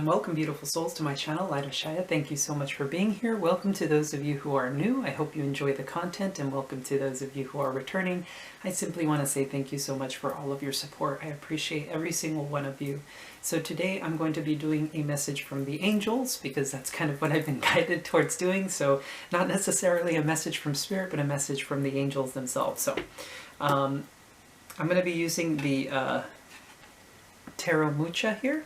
and welcome, beautiful souls, to my channel, Light of Shaya. Thank you so much for being here. Welcome to those of you who are new. I hope you enjoy the content, and welcome to those of you who are returning. I simply want to say thank you so much for all of your support. I appreciate every single one of you. So today I'm going to be doing a message from the angels, because that's kind of what I've been guided towards doing. So not necessarily a message from Spirit, but a message from the angels themselves. So I'm going to be using the Tarot Mucha here,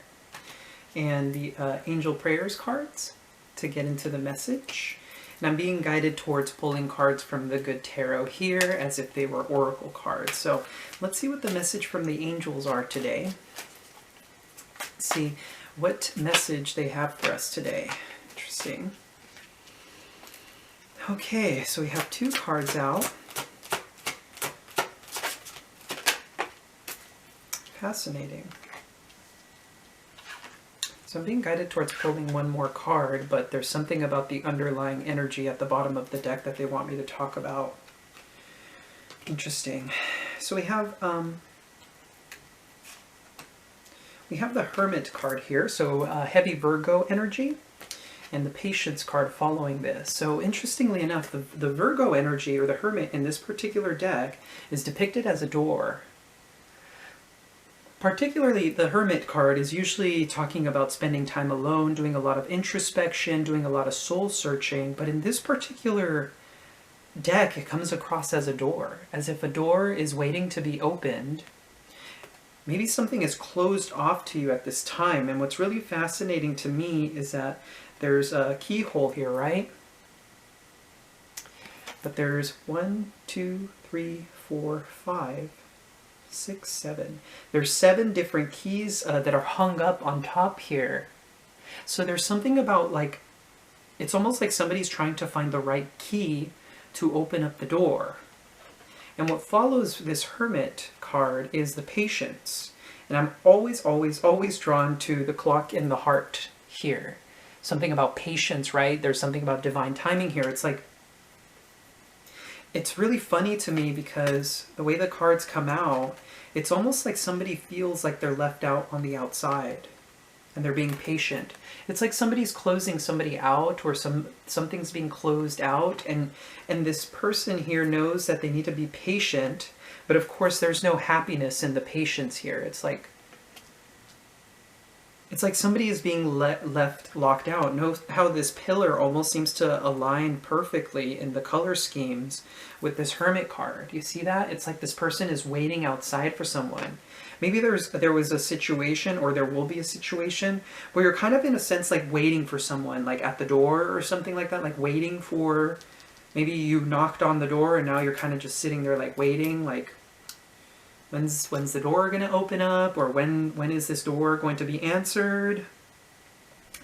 and the Angel Prayers cards to get into the message. And I'm being guided towards pulling cards from the Good Tarot here as if they were oracle cards. So let's see what the message from the angels are today. Let's see what message they have for us today. Interesting. Okay, so we have two cards out. Fascinating. So I'm being guided towards pulling one more card, but there's something about the underlying energy at the bottom of the deck that they want me to talk about. Interesting. So we have the Hermit card here, so heavy Virgo energy, and the Patience card following this. So interestingly enough, the Virgo energy, or the Hermit in this particular deck, is depicted as a door. Particularly, the Hermit card is usually talking about spending time alone, doing a lot of introspection, doing a lot of soul searching, but in this particular deck, it comes across as a door, as if a door is waiting to be opened. Maybe something is closed off to you at this time, and what's really fascinating to me is that there's a keyhole here, right? But there's 1, 2, 3, 4, 5... 6, 7. There's 7 different keys that are hung up on top here. So there's something about, like, it's almost like somebody's trying to find the right key to open up the door. And what follows this Hermit card is the Patience. And I'm always drawn to the clock in the heart here. Something about patience, right? There's something about divine timing here. It's like, it's really funny to me because the way the cards come out, it's almost like somebody feels like they're left out on the outside and they're being patient. It's like somebody's closing somebody out, or something's being closed out, and this person here knows that they need to be patient, but of course there's no happiness in the patience here. It's like somebody is being left locked out. Note how this pillar almost seems to align perfectly in the color schemes with this Hermit card. You see that? It's like this person is waiting outside for someone. Maybe there was a situation, or there will be a situation, where you're kind of in a sense like waiting for someone, like at the door or something like that, like waiting for, maybe you knocked on the door and now you're kind of just sitting there like waiting, like, when's the door going to open up, or when is this door going to be answered?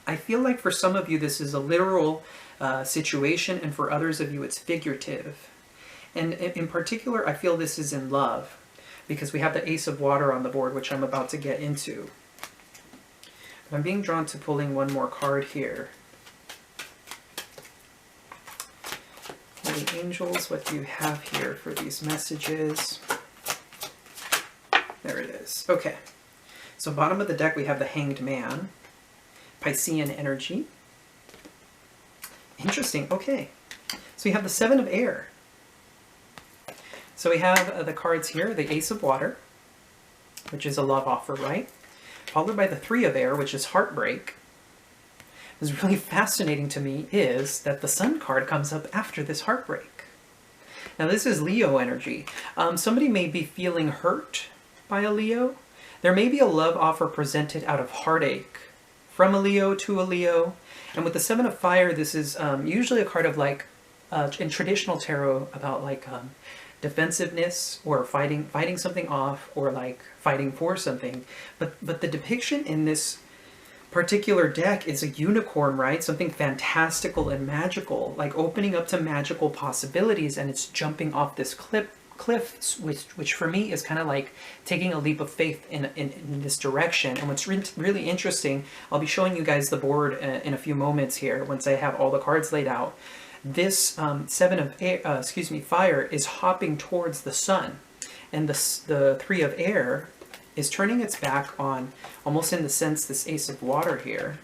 I feel like for some of you this is a literal situation, and for others of you it's figurative. And in particular, I feel this is in love, because we have the Ace of Water on the board, which I'm about to get into. But I'm being drawn to pulling one more card here. For the angels, what do you have here for these messages? There it is. Okay. So bottom of the deck we have the Hanged Man. Piscean energy. Interesting. Okay. So we have the Seven of Air. So we have the cards here, the Ace of Water, which is a love offer, right? Followed by the Three of Air, which is heartbreak. What's really fascinating to me is that the Sun card comes up after this heartbreak. Now this is Leo energy. Somebody may be feeling hurt by a Leo. There may be a love offer presented out of heartache from a Leo to a Leo. And with the Seven of Fire, this is usually a card of, like, in traditional tarot, about like defensiveness, or fighting something off, or like fighting for something. But the depiction in this particular deck is a unicorn, right? Something fantastical and magical, like opening up to magical possibilities, and it's jumping off this cliff, which for me is kind of like taking a leap of faith in this direction. And what's really interesting, I'll be showing you guys the board in a few moments here once I have all the cards laid out. This Seven of Fire is hopping towards the Sun, and the Three of Air is turning its back on, almost in the sense, this Ace of Water here,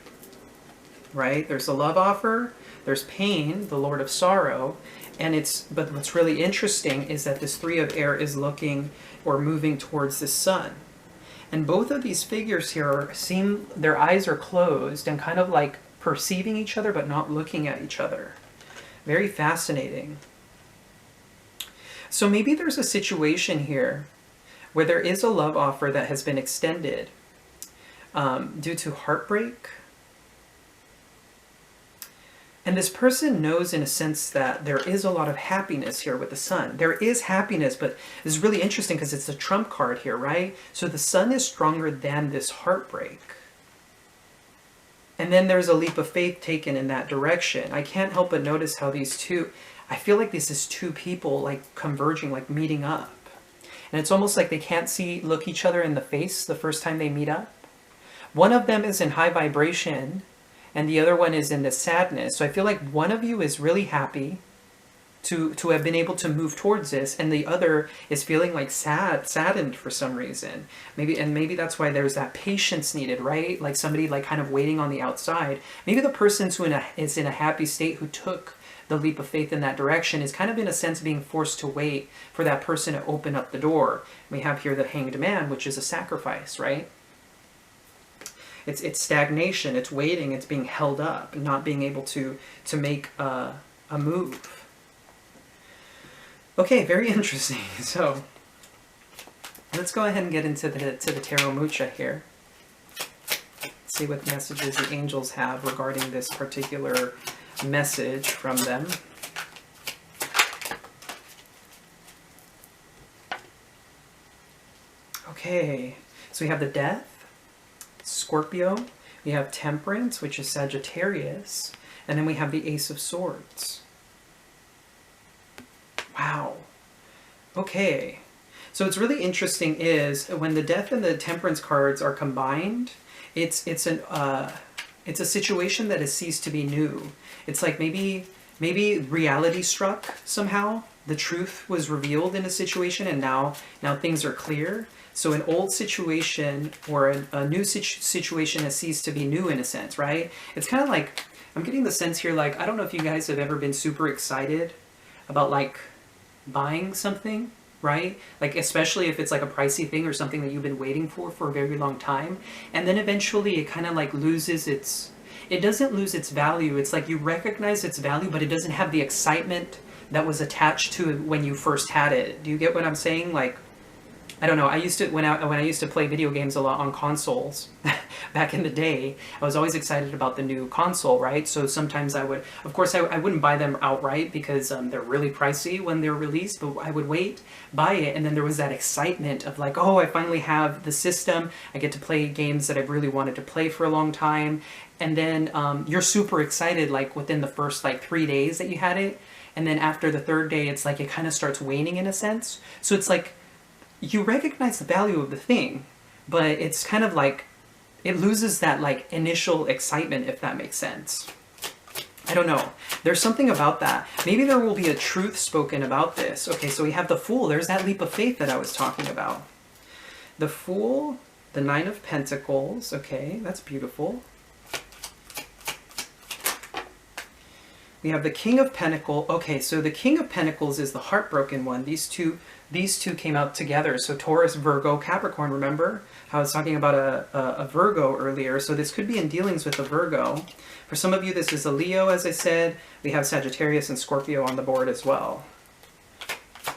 right? There's a love offer, there's pain, the Lord of Sorrow, but what's really interesting is that this Three of Air is looking or moving towards the sun. And both of these figures here seem, their eyes are closed and kind of like perceiving each other but not looking at each other. Very fascinating. So maybe there's a situation here where there is a love offer that has been extended due to heartbreak. And this person knows in a sense that there is a lot of happiness here with the sun. There is happiness, but it's really interesting because it's a trump card here, right? So the sun is stronger than this heartbreak. And then there's a leap of faith taken in that direction. I can't help but notice how these two, I feel like this is two people like converging, like meeting up. And it's almost like they can't look each other in the face the first time they meet up. One of them is in high vibration and the other one is in the sadness. So I feel like one of you is really happy to have been able to move towards this, and the other is feeling like saddened for some reason. Maybe that's why there's that patience needed, right? Like somebody like kind of waiting on the outside. Maybe the person who is in a happy state who took the leap of faith in that direction is kind of in a sense being forced to wait for that person to open up the door. We have here the Hanged Man, which is a sacrifice, right? It's stagnation, it's waiting, it's being held up, not being able to make a move. Okay, very interesting. So let's go ahead and get into the Tarot Mucha here. See what messages the angels have regarding this particular message from them. Okay, so we have the Death, Scorpio, we have Temperance, which is Sagittarius, and then we have the Ace of Swords. Wow. Okay. So what's really interesting is when the Death and the Temperance cards are combined, it's a situation that has ceased to be new. It's like maybe reality struck somehow. The truth was revealed in a situation, and now things are clear. So an old situation or a new situation has ceased to be new in a sense, right? It's kind of like, I'm getting the sense here, like, I don't know if you guys have ever been super excited about like buying something, right? Like especially if it's like a pricey thing or something that you've been waiting for a very long time. And then eventually it kind of like loses it doesn't lose its value. It's like you recognize its value, but it doesn't have the excitement that was attached to it when you first had it. Do you get what I'm saying? Like, I don't know. I used to when I used to play video games a lot on consoles back in the day. I was always excited about the new console, right? So sometimes I would, of course, I wouldn't buy them outright because they're really pricey when they're released. But I would wait, buy it, and then there was that excitement of like, oh, I finally have the system. I get to play games that I've really wanted to play for a long time. And then you're super excited, like within the first like 3 days that you had it, and then after the third day, it's like it kind of starts waning in a sense. So it's like, you recognize the value of the thing, but it's kind of like, it loses that like initial excitement, if that makes sense. I don't know. There's something about that. Maybe there will be a truth spoken about this. Okay, so we have the Fool. There's that leap of faith that I was talking about. The Fool, the Nine of Pentacles. Okay, that's beautiful. We have the King of Pentacles. Okay, so the King of Pentacles is the heartbroken one. These two came out together. So Taurus, Virgo, Capricorn. Remember how I was talking about a Virgo earlier? So this could be in dealings with a Virgo. For some of you, this is a Leo, as I said. We have Sagittarius and Scorpio on the board as well.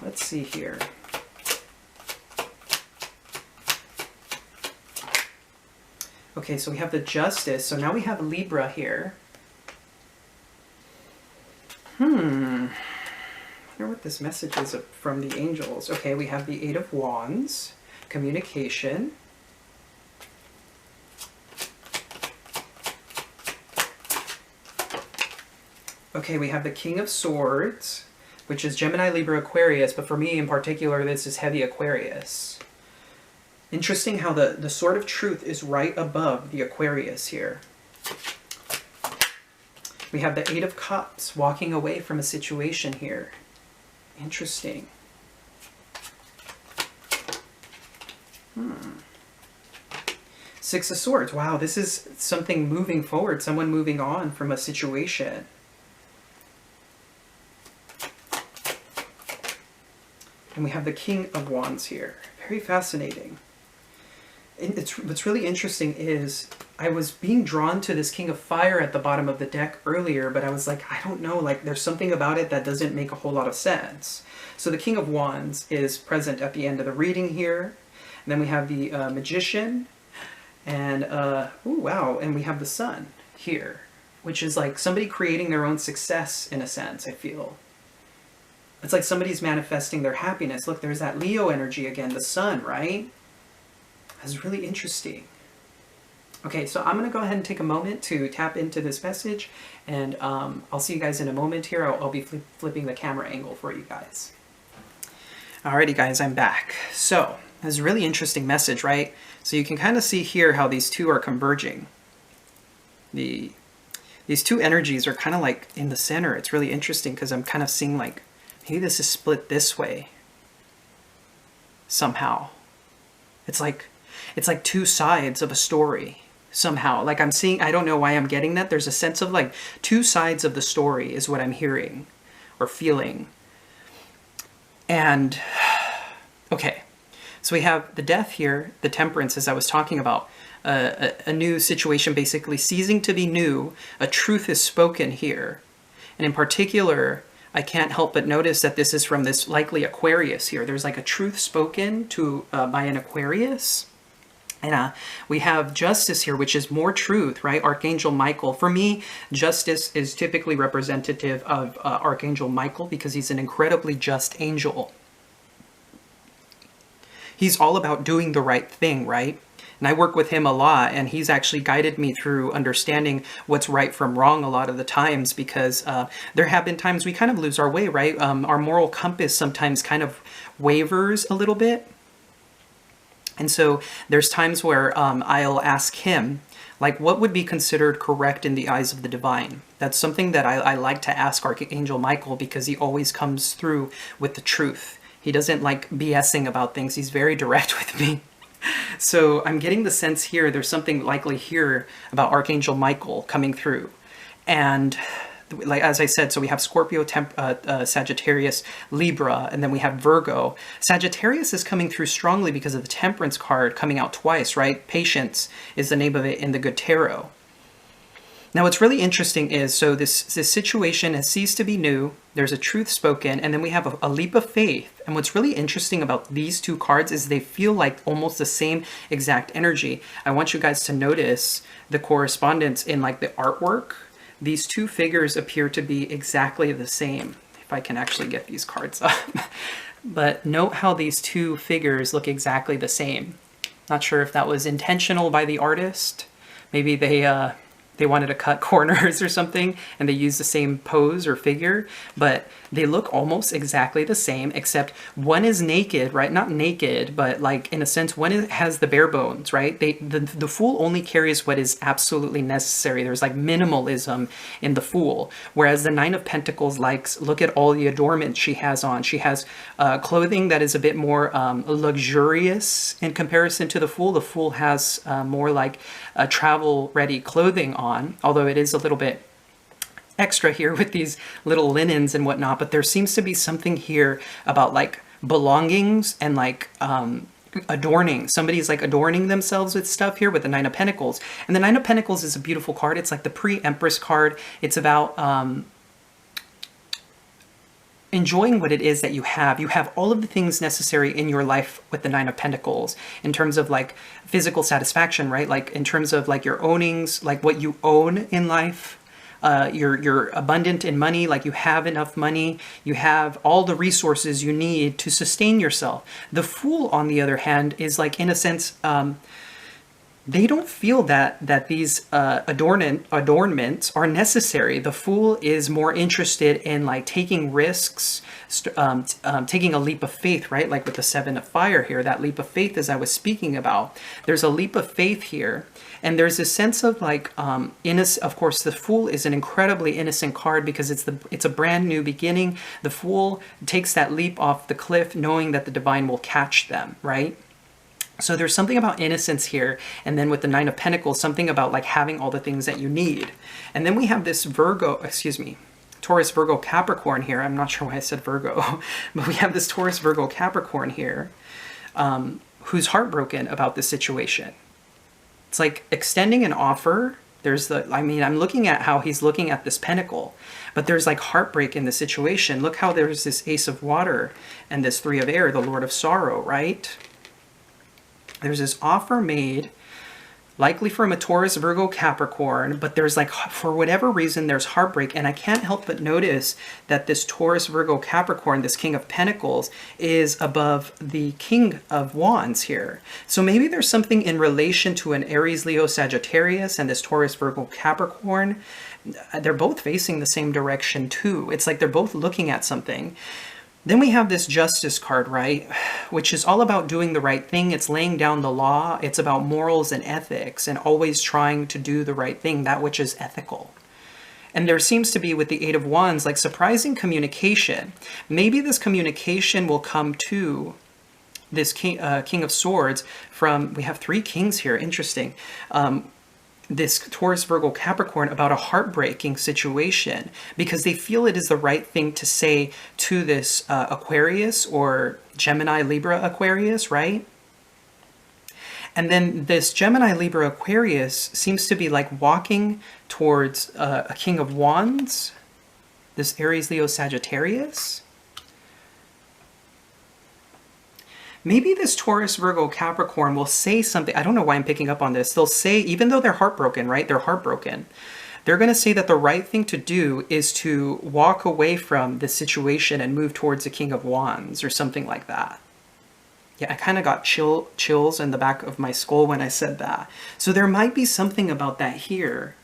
Let's see here. Okay, so we have the Justice. So now we have Libra here. I wonder what this message is from the angels. Okay, we have the Eight of Wands, communication. Okay, we have the King of Swords, which is Gemini, Libra, Aquarius, but for me in particular, this is heavy Aquarius. Interesting how the Sword of Truth is right above the Aquarius here. We have the Eight of Cups, walking away from a situation here. Interesting. Six of Swords. Wow, this is something moving forward, someone moving on from a situation. And we have the King of Wands here. Very fascinating. And what's really interesting is I was being drawn to this King of Fire at the bottom of the deck earlier, but I was like, I don't know, like there's something about it that doesn't make a whole lot of sense. So the King of Wands is present at the end of the reading here. And then we have the Magician, and oh wow, and we have the Sun here, which is like somebody creating their own success in a sense, I feel. It's like somebody's manifesting their happiness. Look, there's that Leo energy again, the Sun, right? That's really interesting. Okay, so I'm going to go ahead and take a moment to tap into this message, and I'll see you guys in a moment here. I'll be flipping the camera angle for you guys. Alrighty guys, I'm back. So, this is a really interesting message, right? So you can kind of see here how these two are converging. These two energies are kind of like in the center. It's really interesting because I'm kind of seeing like, maybe this is split this way somehow. It's like two sides of a story somehow. Like I'm seeing, I don't know why I'm getting that. There's a sense of like two sides of the story is what I'm hearing or feeling. And, okay, so we have the Death here, the Temperance, as I was talking about, a new situation basically ceasing to be new. A truth is spoken here. And in particular, I can't help but notice that this is from this likely Aquarius here. There's like a truth spoken to by an Aquarius. And we have Justice here, which is more truth, right? Archangel Michael. For me, Justice is typically representative of Archangel Michael because he's an incredibly just angel. He's all about doing the right thing, right? And I work with him a lot, and he's actually guided me through understanding what's right from wrong a lot of the times, because there have been times we kind of lose our way, right? Our moral compass sometimes kind of wavers a little bit. And so there's times where I'll ask him, like, what would be considered correct in the eyes of the divine? That's something that I like to ask Archangel Michael, because he always comes through with the truth. He doesn't like BSing about things. He's very direct with me. So I'm getting the sense here, there's something likely here about Archangel Michael coming through. And like, as I said, so we have Scorpio, Sagittarius, Libra, and then we have Virgo. Sagittarius is coming through strongly because of the Temperance card coming out twice, right? Patience is the name of it in the Good Tarot. Now, what's really interesting is, so this situation has ceased to be new. There's a truth spoken, and then we have a leap of faith. And what's really interesting about these two cards is they feel like almost the same exact energy. I want you guys to notice the correspondence in like the artwork. These two figures appear to be exactly the same. If I can actually get these cards up. But note how these two figures look exactly the same. Not sure if that was intentional by the artist. Maybe they wanted to cut corners or something, and they use the same pose or figure, but they look almost exactly the same, except one is naked, right? Not naked, but like in a sense, one has the bare bones, right? The Fool only carries what is absolutely necessary. There's like minimalism in the Fool, whereas the Nine of Pentacles likes, look at all the adornment she has on. She has clothing that is a bit more luxurious in comparison to the Fool. The Fool has more like travel-ready clothing on, although it is a little bit extra here with these little linens and whatnot, but there seems to be something here about like belongings and like adorning. Somebody's like adorning themselves with stuff here with the Nine of Pentacles. And the Nine of Pentacles is a beautiful card. It's like the pre-Empress card. It's about enjoying what it is that you have. You have all of the things necessary in your life with the Nine of Pentacles in terms of like physical satisfaction, right? Like in terms of like your ownings, like what you own in life. You're abundant in money, like you have enough money, you have all the resources you need to sustain yourself. The Fool, on the other hand, is like, in a sense, they don't feel that these adornments are necessary. The Fool is more interested in like taking risks, taking a leap of faith, right? Like with the Seven of Fire here, that leap of faith as I was speaking about. There's a leap of faith here. And there's a sense of like, of course, the Fool is an incredibly innocent card because it's a brand new beginning. The Fool takes that leap off the cliff knowing that the divine will catch them, right? So there's something about innocence here. And then with the Nine of Pentacles, something about like having all the things that you need. And then we have this Taurus, Virgo, Capricorn here. I'm not sure why I said Virgo, but we have this Taurus, Virgo, Capricorn here, who's heartbroken about this situation. It's like extending an offer. I'm looking at how he's looking at this pentacle, but there's like heartbreak in the situation. Look how there's this Ace of Water and this Three of Air, the Lord of Sorrow, right? There's this offer made, likely from a Taurus, Virgo, Capricorn, but there's like, for whatever reason, there's heartbreak. And I can't help but notice that this Taurus, Virgo, Capricorn, this King of Pentacles, is above the King of Wands here. So maybe there's something in relation to an Aries, Leo, Sagittarius, and this Taurus, Virgo, Capricorn. They're both facing the same direction too. It's like they're both looking at something. Then we have this Justice card, right? Which is all about doing the right thing. It's laying down the law. It's about morals and ethics and always trying to do the right thing, that which is ethical. And there seems to be, with the Eight of Wands, like surprising communication. Maybe this communication will come to this King of Swords from, we have three kings here, interesting. This Taurus, Virgo, Capricorn about a heartbreaking situation because they feel it is the right thing to say to this Aquarius or Gemini, Libra, Aquarius, right? And then this Gemini, Libra, Aquarius seems to be like walking towards a King of Wands, this Aries, Leo, Sagittarius. Maybe this Taurus, Virgo, Capricorn will say something. I don't know why I'm picking up on this. They'll say, even though they're heartbroken, right? They're heartbroken. They're going to say that the right thing to do is to walk away from this situation and move towards the King of Wands or something like that. Yeah, I kind of got chills in the back of my skull when I said that. So there might be something about that here,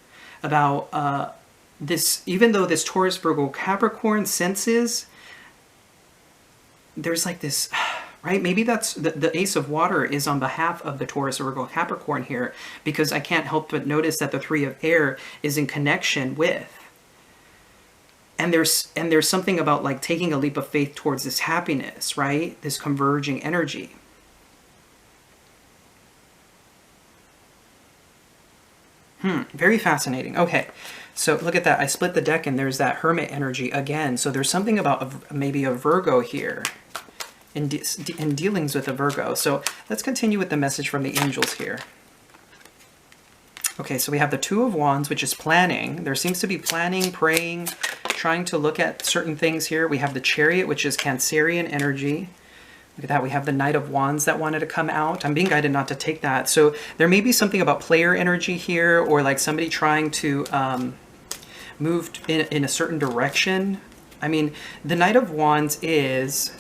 about this, even though this Taurus, Virgo, Capricorn senses, there's like this... Right? Maybe that's the Ace of Water is on behalf of the Taurus, Virgo, Capricorn here, because I can't help but notice that the Three of Air is in connection with. And there's something about like taking a leap of faith towards this happiness, right? This converging energy. Very fascinating. Okay. So look at that. I split the deck and there's that Hermit energy again. So there's something about maybe a Virgo here. In dealings with a Virgo. So let's continue with the message from the angels here. Okay, so we have the Two of Wands, which is planning. There seems to be planning, praying, trying to look at certain things here. We have the Chariot, which is Cancerian energy. Look at that. We have the Knight of Wands that wanted to come out. I'm being guided not to take that. So there may be something about player energy here, or like somebody trying to move in a certain direction. I mean, the Knight of Wands is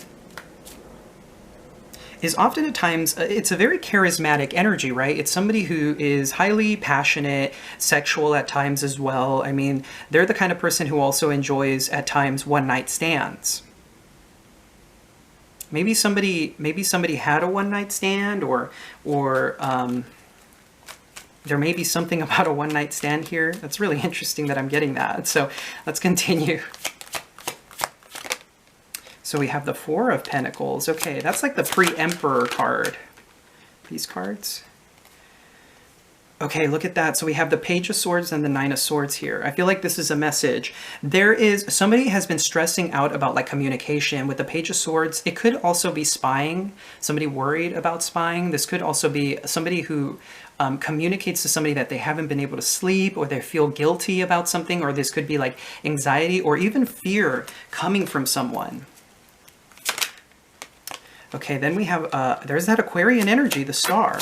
often at times, it's a very charismatic energy, right? It's somebody who is highly passionate, sexual at times as well. I mean, they're the kind of person who also enjoys at times one-night stands. Maybe somebody had a one-night stand, or there may be something about a one-night stand here. That's really interesting that I'm getting that. So let's continue. So we have the Four of Pentacles. Okay, that's like the pre-Emperor card. These cards. Okay, look at that. So we have the Page of Swords and the Nine of Swords here. I feel like this is a message. Somebody has been stressing out about like communication with the Page of Swords. It could also be spying. Somebody worried about spying. This could also be somebody who communicates to somebody that they haven't been able to sleep, or they feel guilty about something, or this could be like anxiety or even fear coming from someone. Okay, then we have, there's that Aquarian energy, the Star,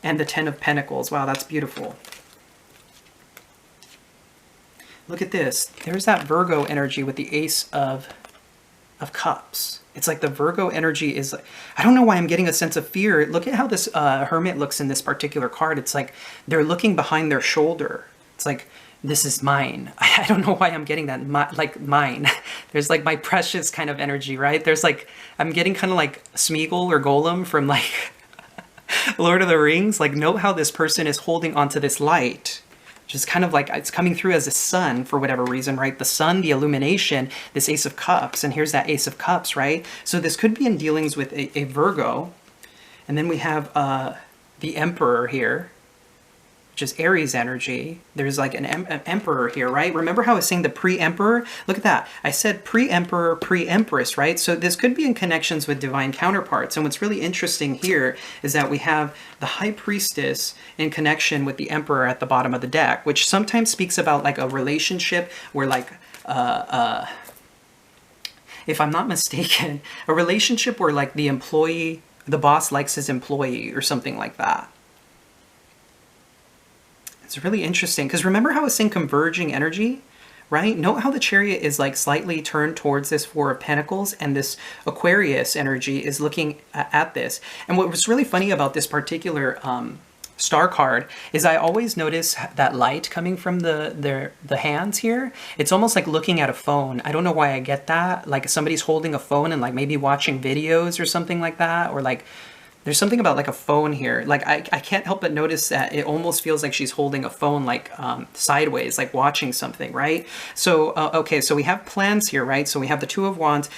and the Ten of Pentacles. Wow, that's beautiful. Look at this. There's that Virgo energy with the Ace of Cups. It's like the Virgo energy is like, I don't know why I'm getting a sense of fear. Look at how this Hermit looks in this particular card. It's like they're looking behind their shoulder. It's like, this is mine. I don't know why I'm getting that, like mine. There's like my precious kind of energy, right? There's like, I'm getting kind of like Smeagol or Golem from like Lord of the Rings. Like, note how this person is holding onto this light, which is kind of like, it's coming through as a sun for whatever reason, right? The sun, the illumination, this Ace of Cups, and here's that Ace of Cups, right? So this could be in dealings with a Virgo. And then we have the Emperor here, which is Aries energy. There's like an Emperor here, right? Remember how I was saying the pre-Emperor? Look at that. I said pre-Emperor, pre-Empress, right? So this could be in connections with divine counterparts. And what's really interesting here is that we have the High Priestess in connection with the Emperor at the bottom of the deck, which sometimes speaks about like a relationship where like, if I'm not mistaken, a relationship where like the boss likes his employee or something like that. It's really interesting because remember how I was saying converging energy, right? Note how the Chariot is like slightly turned towards this Four of Pentacles, and this Aquarius energy is looking at this. And what was really funny about this particular star card is I always notice that light coming from the hands here. It's almost like looking at a phone. I don't know why I get that. Like somebody's holding a phone and like maybe watching videos or something like that, or like there's something about like a phone here. Like I can't help but notice that it almost feels like she's holding a phone like sideways, like watching something, right? So, okay, so we have plans here, right? So we have the Two of Wands,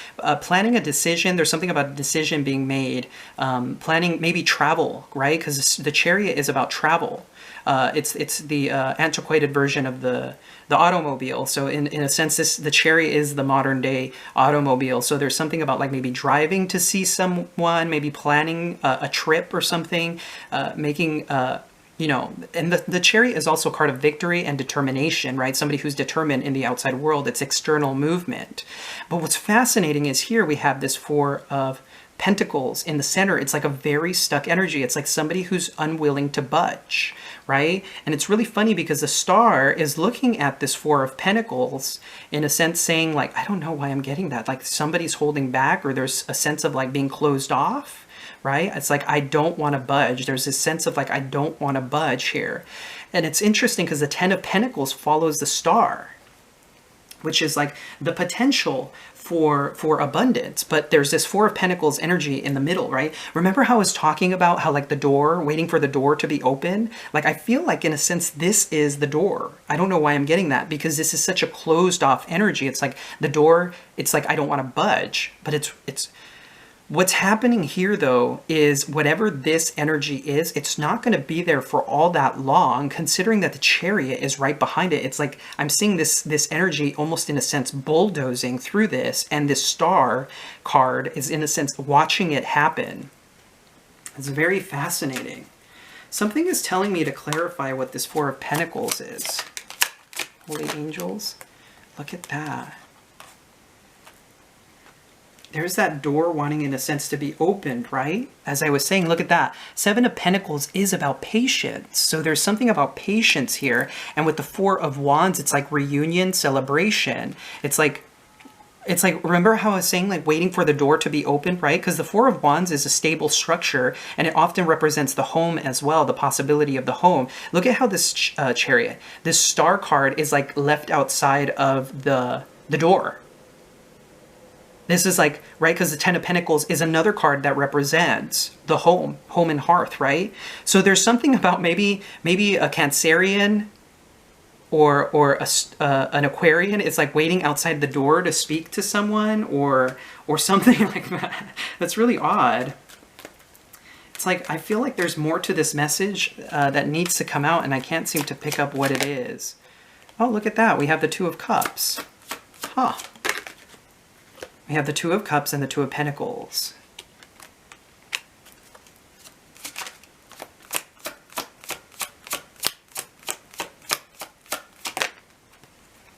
planning a decision. There's something about a decision being made, planning maybe travel, right? Because the Chariot is about travel. It's the antiquated version of the automobile. So in a sense, the Chariot is the modern day automobile. So there's something about like maybe driving to see someone, maybe planning a trip or something, making, you know, and the Chariot is also a card of victory and determination, right? Somebody who's determined in the outside world. It's external movement. But what's fascinating is here we have this Four of Pentacles in the center. It's like a very stuck energy. It's like somebody who's unwilling to budge, right? And it's really funny because the Star is looking at this Four of Pentacles in a sense saying like, I don't know why I'm getting that. Like somebody's holding back, or there's a sense of like being closed off, right? It's like, I don't want to budge. There's this sense of like, I don't want to budge here. And it's interesting because the Ten of Pentacles follows the Star, which is like the potential for abundance, but there's this Four of Pentacles energy in the middle, right? Remember how I was talking about how like the door, waiting for the door to be open? Like I feel like in a sense this is the door. I don't know why I'm getting that, because this is such a closed off energy. It's like the door, it's like I don't want to budge, but it's what's happening here though is whatever this energy is, it's not going to be there for all that long, considering that the Chariot is right behind it. It's like I'm seeing this energy almost in a sense bulldozing through this, and this Star card is in a sense watching it happen. It's very fascinating. Something is telling me to clarify what this Four of Pentacles is. Holy angels, look at that. There's that door wanting, in a sense, to be opened, right? As I was saying, look at that. Seven of Pentacles is about patience. So there's something about patience here. And with the Four of Wands, it's like reunion, celebration. It's like, remember how I was saying, like waiting for the door to be opened, right? Because the Four of Wands is a stable structure, and it often represents the home as well, the possibility of the home. Look at how this Chariot, this Star card is like left outside of the door. This is like, right, because the Ten of Pentacles is another card that represents the home and hearth, right? So there's something about maybe a Cancerian or an Aquarian is like waiting outside the door to speak to someone or something like that. That's really odd. It's like, I feel like there's more to this message that needs to come out, and I can't seem to pick up what it is. Oh, look at that. We have the Two of Cups. Huh. We have the Two of Cups and the Two of Pentacles.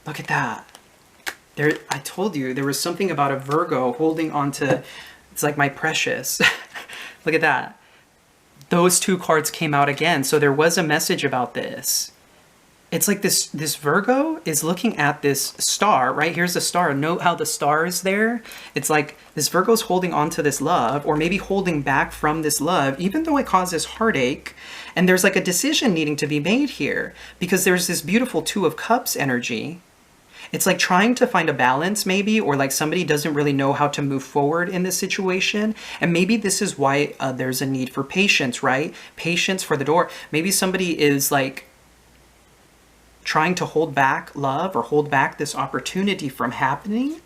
Look at that. There, I told you, there was something about a Virgo holding on to, it's like my precious. Look at that. Those two cards came out again. So there was a message about this. It's like this Virgo is looking at this Star, right? Here's the Star. Note how the Star is there. It's like this Virgo's holding on to this love, or maybe holding back from this love, even though it causes heartache. And there's like a decision needing to be made here, because there's this beautiful Two of Cups energy. It's like trying to find a balance maybe, or like somebody doesn't really know how to move forward in this situation. And maybe this is why there's a need for patience, right? Patience for the door. Maybe somebody is like trying to hold back love or hold back this opportunity from happening.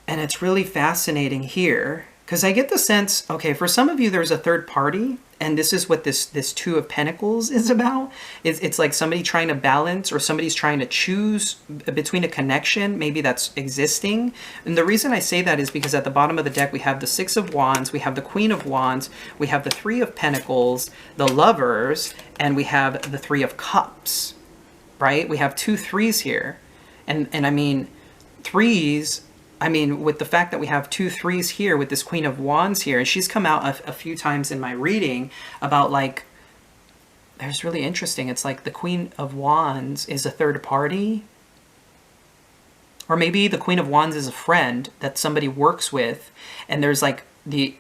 And it's really fascinating here Because I get the sense, okay, for some of you, there's a third party, and this is what this Two of Pentacles is about. It's like somebody trying to balance, or somebody's trying to choose between a connection, maybe that's existing. And the reason I say that is because at the bottom of the deck, we have the Six of Wands, we have the Queen of Wands, we have the Three of Pentacles, the Lovers, and we have the Three of Cups, right? We have two threes here. And I mean, threes... I mean, with the fact that we have two threes here with this Queen of Wands here, and she's come out a few times in my reading about, like, there's really interesting. It's like the Queen of Wands is a third party. Or maybe the Queen of Wands is a friend that somebody works with. And there's like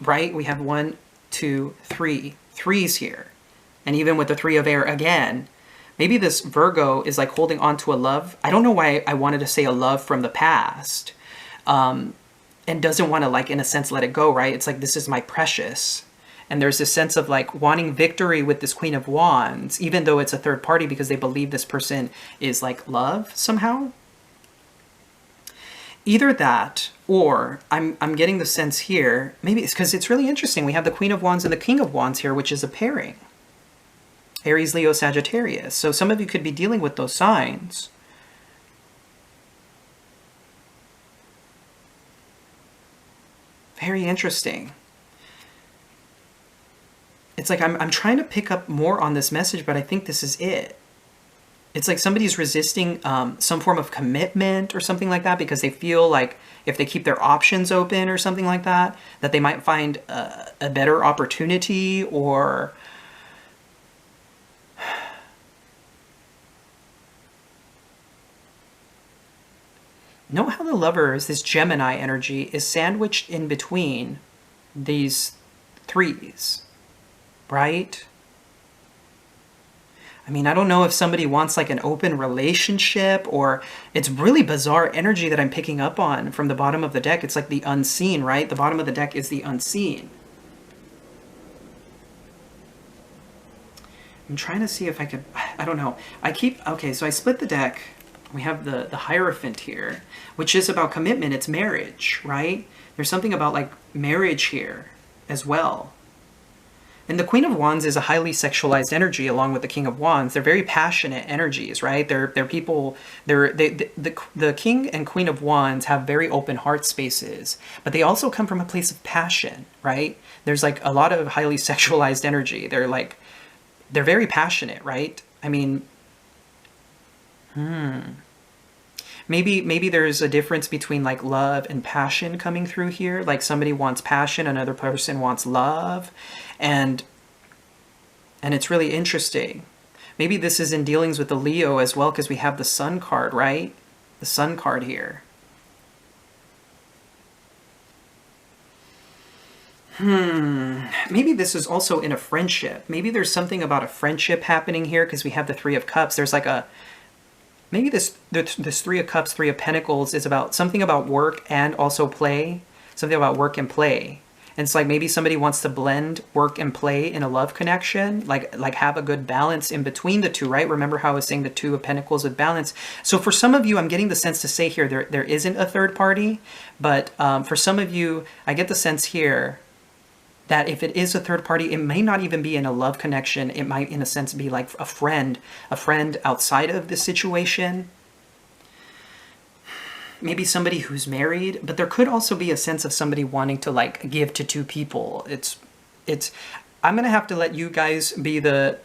right? We have 1, 2, 3 threes here. And even with the Three of Air again, maybe this Virgo is like holding on to a love. I don't know why I wanted to say a love from the past. And doesn't want to, like, in a sense, let it go, right? It's like, this is my precious. And there's this sense of, like, wanting victory with this Queen of Wands, even though it's a third party, because they believe this person is, like, love somehow. Either that, or I'm getting the sense here, maybe it's because it's really interesting. We have the Queen of Wands and the King of Wands here, which is a pairing. Aries, Leo, Sagittarius. So some of you could be dealing with those signs. Very interesting. It's like I'm trying to pick up more on this message, but I think this is it. It's like somebody's resisting some form of commitment or something like that because they feel like if they keep their options open or something like that, that they might find a better opportunity or... Know how the Lovers, this Gemini energy, is sandwiched in between these threes, right? I mean, I don't know if somebody wants like an open relationship, or it's really bizarre energy that I'm picking up on from the bottom of the deck. It's like the unseen, right? The bottom of the deck is the unseen. I'm trying to see if I could, I don't know. Okay, so I split the deck. We have the Hierophant here, which is about commitment. It's marriage, right? There's something about like marriage here as well. And the Queen of Wands is a highly sexualized energy along with the King of Wands. They're very passionate energies, right? They're people, the King and Queen of Wands have very open heart spaces, but they also come from a place of passion, right? There's like a lot of highly sexualized energy. They're very passionate, right? I mean, Maybe there's a difference between like love and passion coming through here. Like somebody wants passion, another person wants love. And it's really interesting. Maybe this is in dealings with the Leo as well, because we have the Sun card, right? The Sun card here. Maybe this is also in a friendship. Maybe there's something about a friendship happening here because we have the Three of Cups. There's like a... Maybe this Three of Cups, Three of Pentacles is about something about work and also play. Something about work and play. And it's like maybe somebody wants to blend work and play in a love connection. Like have a good balance in between the two, right? Remember how I was saying the Two of Pentacles with balance. So for some of you, I'm getting the sense to say here, there isn't a third party. But for some of you, I get the sense here that if it is a third party, it may not even be in a love connection. It might, in a sense, be like a friend outside of the situation. Maybe somebody who's married, but there could also be a sense of somebody wanting to like give to two people. I'm gonna have to let you guys be the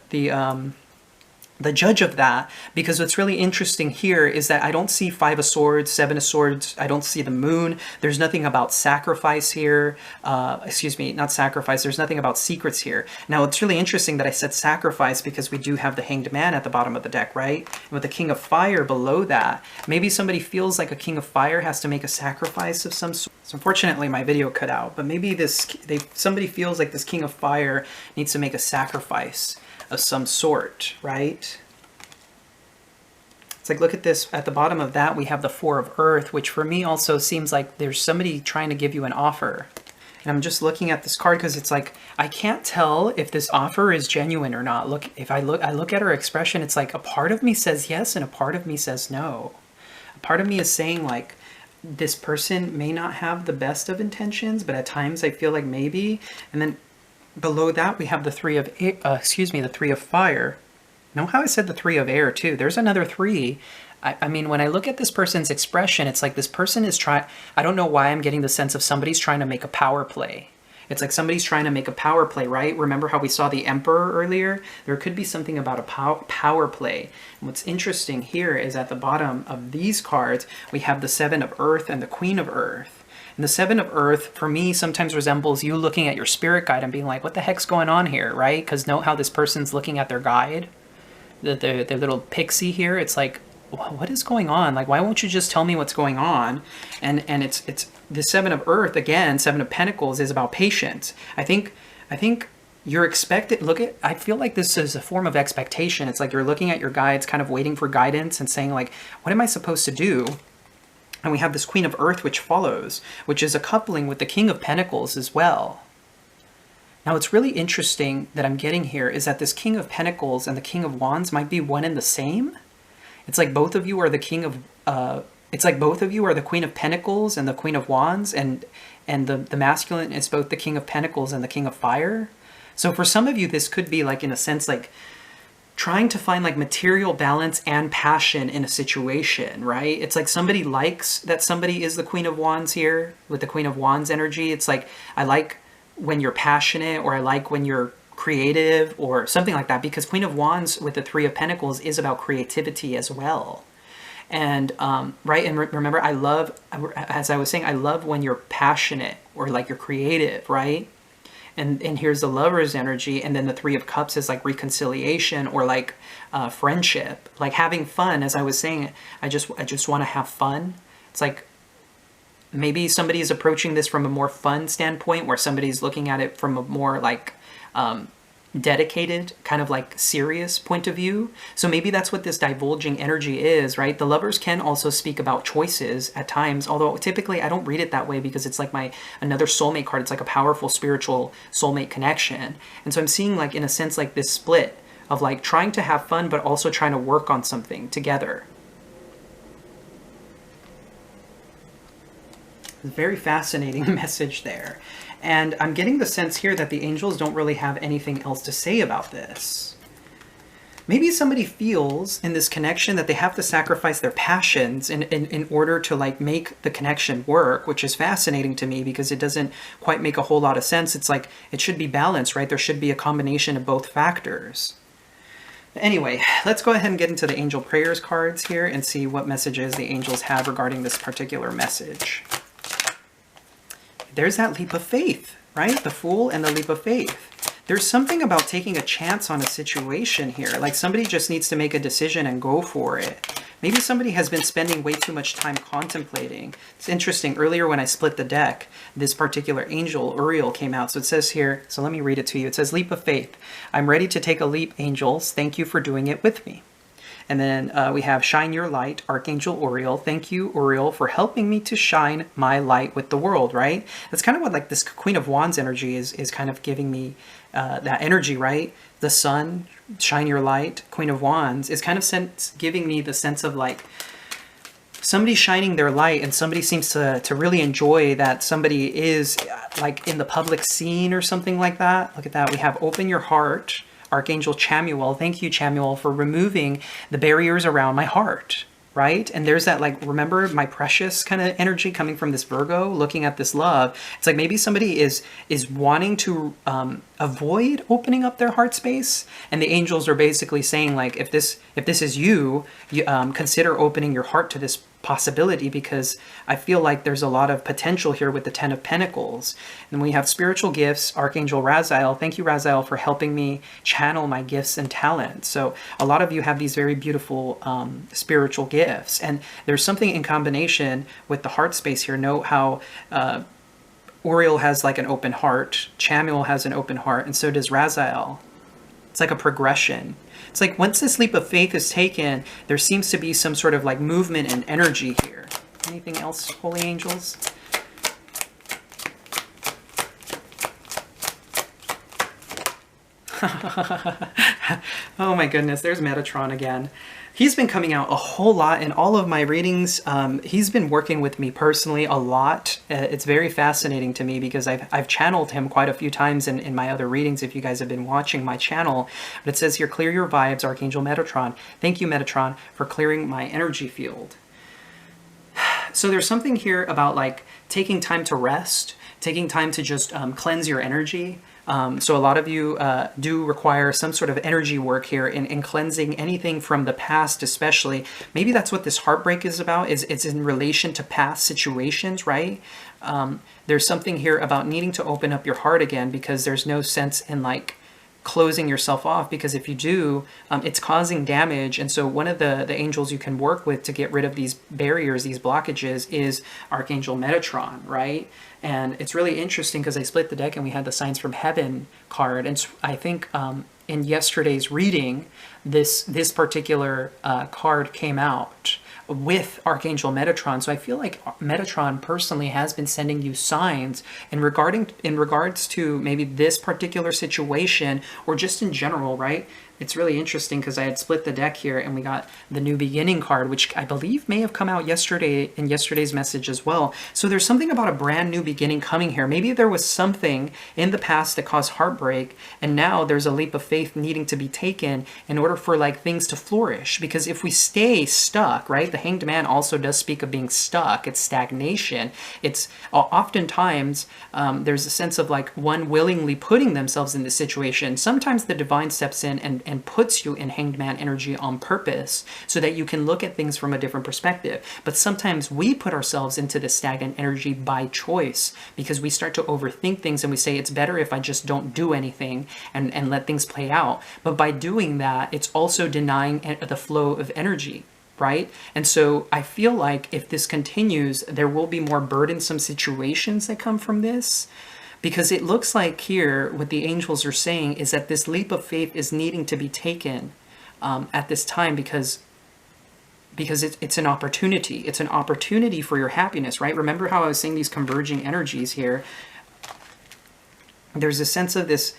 judge of that, because what's really interesting here is that I don't see Five of Swords, Seven of Swords. I don't see the Moon. There's nothing about sacrifice here. Excuse me, not sacrifice. There's nothing about secrets here. Now, it's really interesting that I said sacrifice because we do have the Hanged Man at the bottom of the deck, right? And with the King of Fire below that, maybe somebody feels like a King of Fire has to make a sacrifice of some sort. So unfortunately, my video cut out, but maybe somebody feels like this King of Fire needs to make a sacrifice of some sort, right? It's like, look at this. At the bottom of that, we have the Four of Earth, which for me also seems like there's somebody trying to give you an offer. And I'm just looking at this card because it's like, I can't tell if this offer is genuine or not. Look, I look at her expression, it's like a part of me says yes and a part of me says no. A part of me is saying like, this person may not have the best of intentions, but at times I feel like maybe. And then below that we have the three of the three of fire. Know how I said the three of air too? There's another three. I mean, when I look at this person's expression, it's like this person is trying. I don't know why I'm getting the sense of somebody's trying to make a power play. It's like somebody's trying to make a power play, right? Remember how we saw the Emperor earlier? There could be something about a power play. And what's interesting here is at the bottom of these cards, we have the Seven of Earth and the Queen of Earth. And the Seven of Earth, for me, sometimes resembles you looking at your spirit guide and being like, what the heck's going on here, right? Because note how this person's looking at their guide, the little pixie here. It's like, what is going on? Like, why won't you just tell me what's going on? And it's the Seven of Earth, again, Seven of Pentacles is about patience. I think you're expected, I feel like this is a form of expectation. It's like you're looking at your guides, kind of waiting for guidance and saying like, what am I supposed to do? And we have this Queen of Earth, which follows, which is a coupling with the King of Pentacles as well. Now, what's really interesting that I'm getting here is that this King of Pentacles and the King of Wands might be one and the same. It's like both of you are the the Queen of Pentacles and the Queen of Wands, and the masculine is both the King of Pentacles and the King of Fire. So for some of you, this could be like, in a sense, like trying to find like material balance and passion in a situation, right? It's like somebody likes that somebody is the Queen of Wands here with the Queen of Wands energy. It's like, I like when you're passionate, or I like when you're creative or something like that, because Queen of Wands with the Three of Pentacles is about creativity as well. And right, and remember, I love, as I was saying, I love when you're passionate or like you're creative, right? And here's the Lover's energy, and then the Three of Cups is like reconciliation or like friendship, like having fun. As I was saying, I just want to have fun. It's like maybe somebody is approaching this from a more fun standpoint, where somebody's looking at it from a more like dedicated, kind of like serious point of view. So maybe that's what this divulging energy is, right? The Lovers can also speak about choices at times, although typically I don't read it that way, because it's like another soulmate card. It's like a powerful spiritual soulmate connection. And so I'm seeing, like, in a sense, like this split of like trying to have fun, but also trying to work on something together. Very fascinating message there. And I'm getting the sense here that the angels don't really have anything else to say about this. Maybe somebody feels in this connection that they have to sacrifice their passions in order to like make the connection work, which is fascinating to me, because it doesn't quite make a whole lot of sense. It's like it should be balanced, right? There should be a combination of both factors. Anyway, let's go ahead and get into the angel prayers cards here and see what messages the angels have regarding this particular message. There's that leap of faith, right? The Fool and the leap of faith. There's something about taking a chance on a situation here. Like somebody just needs to make a decision and go for it. Maybe somebody has been spending way too much time contemplating. It's interesting. Earlier when I split the deck, this particular angel, Uriel, came out. So it says here, so let me read it to you. It says, leap of faith. I'm ready to take a leap, angels. Thank you for doing it with me. And then we have shine your light, Archangel Uriel. Thank you, Uriel, for helping me to shine my light with the world, right? That's kind of what like this Queen of Wands energy is kind of giving me that energy, right? The sun, shine your light, Queen of Wands is kind of giving me the sense of like somebody shining their light, and somebody seems to really enjoy that somebody is like in the public scene or something like that. Look at that. We have open your heart, Archangel Chamuel. Thank you, Chamuel, for removing the barriers around my heart, right? And there's that, like, remember my precious kind of energy coming from this Virgo, looking at this love. It's like maybe somebody is wanting to avoid opening up their heart space, and the angels are basically saying, like, if this is you consider opening your heart to this possibility, because I feel like there's a lot of potential here with the Ten of Pentacles. And we have spiritual gifts, Archangel Raziel. Thank you, Raziel, for helping me channel my gifts and talents. So a lot of you have these very beautiful spiritual gifts, and there's something in combination with the heart space here. Note how Uriel has like an open heart, Chamuel has an open heart, and so does Raziel. It's like a progression. It's like once this leap of faith is taken, there seems to be some sort of like movement and energy here. Anything else, holy angels? Oh my goodness, there's Metatron again. He's been coming out a whole lot in all of my readings. He's been working with me personally a lot. It's very fascinating to me because I've channeled him quite a few times in my other readings if you guys have been watching my channel. But it says here, clear your vibes, Archangel Metatron. Thank you, Metatron, for clearing my energy field. So there's something here about like taking time to rest, taking time to just cleanse your energy. So a lot of you do require some sort of energy work here in cleansing anything from the past, especially. Maybe that's what this heartbreak is about, it's in relation to past situations, right? There's something here about needing to open up your heart again because there's no sense in like closing yourself off, because if you do, it's causing damage. And so one of the angels you can work with to get rid of these barriers, these blockages, is Archangel Metatron, right? And it's really interesting because I split the deck and we had the Signs from Heaven card. And I think in yesterday's reading, this particular card came out with Archangel Metatron. So I feel like Metatron personally has been sending you signs in regards to maybe this particular situation or just in general, right? It's really interesting because I had split the deck here and we got the New Beginning card, which I believe may have come out yesterday in yesterday's message as well. So there's something about a brand new beginning coming here. Maybe there was something in the past that caused heartbreak, and now there's a leap of faith needing to be taken in order for like things to flourish. Because if we stay stuck, right? The Hanged Man also does speak of being stuck. It's stagnation. It's oftentimes there's a sense of like one willingly putting themselves in this situation. Sometimes the divine steps in and puts you in Hanged Man energy on purpose so that you can look at things from a different perspective. But sometimes we put ourselves into the stagnant energy by choice because we start to overthink things and we say it's better if I just don't do anything and let things play out. But by doing that, it's also denying the flow of energy, right? And so I feel like if this continues, there will be more burdensome situations that come from this. Because it looks like here, what the angels are saying is that this leap of faith is needing to be taken at this time because it's an opportunity. It's an opportunity for your happiness, right? Remember how I was saying these converging energies here? There's a sense of this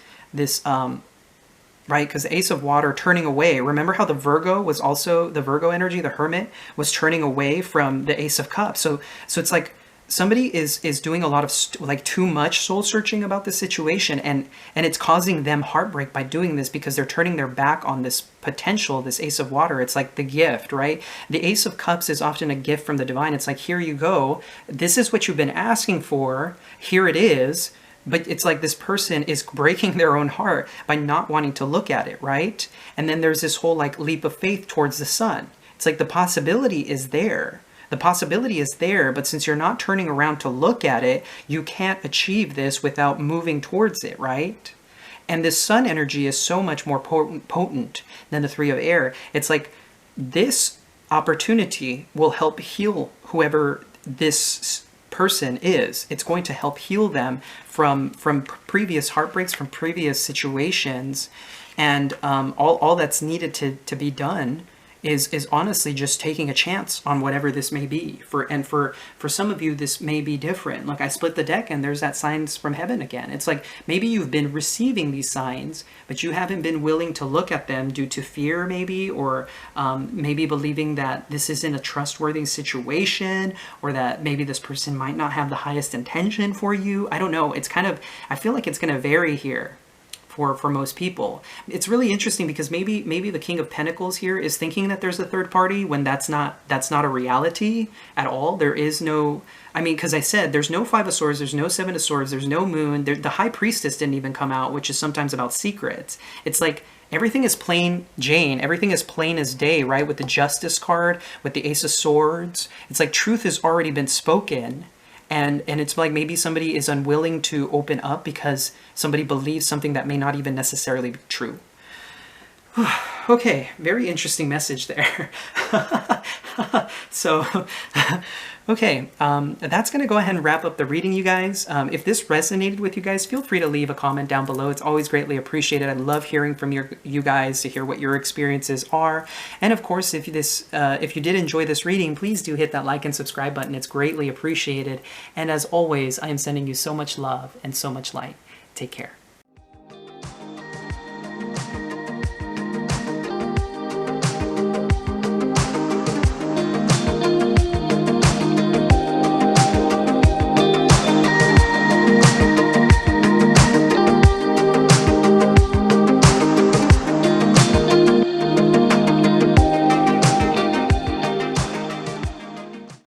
right? Because the Ace of Water turning away. Remember how the Virgo was also, the Virgo energy, the Hermit, was turning away from the Ace of Cups. So it's like, somebody is doing a lot of like too much soul searching about the situation, and it's causing them heartbreak by doing this because they're turning their back on this potential, this Ace of Water. It's like the gift, right? The Ace of Cups is often a gift from the divine. It's like, here you go. This is what you've been asking for. Here it is. But it's like this person is breaking their own heart by not wanting to look at it, right? And then there's this whole like leap of faith towards the sun. It's like the possibility is there. The possibility is there, but since you're not turning around to look at it, you can't achieve this without moving towards it, right? And this sun energy is so much more potent than the Three of Air. It's like this opportunity will help heal whoever this person is. It's going to help heal them from previous heartbreaks, from previous situations, and all that's needed to be done is honestly just taking a chance on whatever this may be. For some of you, this may be different. Like I split the deck and there's that Signs from Heaven again. It's like maybe you've been receiving these signs, but you haven't been willing to look at them due to fear maybe, or maybe believing that this isn't a trustworthy situation, or that maybe this person might not have the highest intention for you. I don't know. It's kind of, I feel like it's going to vary here. For most people. It's really interesting because maybe the King of Pentacles here is thinking that there's a third party when that's not a reality at all. There is no, I mean, because I said there's no Five of Swords, there's no Seven of Swords, there's no Moon. The High Priestess didn't even come out, which is sometimes about secrets. It's like everything is plain Jane, everything is plain as day, right? With the Justice card, with the Ace of Swords, it's like truth has already been spoken. And it's like maybe somebody is unwilling to open up because somebody believes something that may not even necessarily be true. Okay, very interesting message there. So, okay, that's going to go ahead and wrap up the reading, you guys. If this resonated with you guys, feel free to leave a comment down below. It's always greatly appreciated. I love hearing from you guys to hear what your experiences are. And of course, if you did enjoy this reading, please do hit that like and subscribe button. It's greatly appreciated. And as always, I am sending you so much love and so much light. Take care.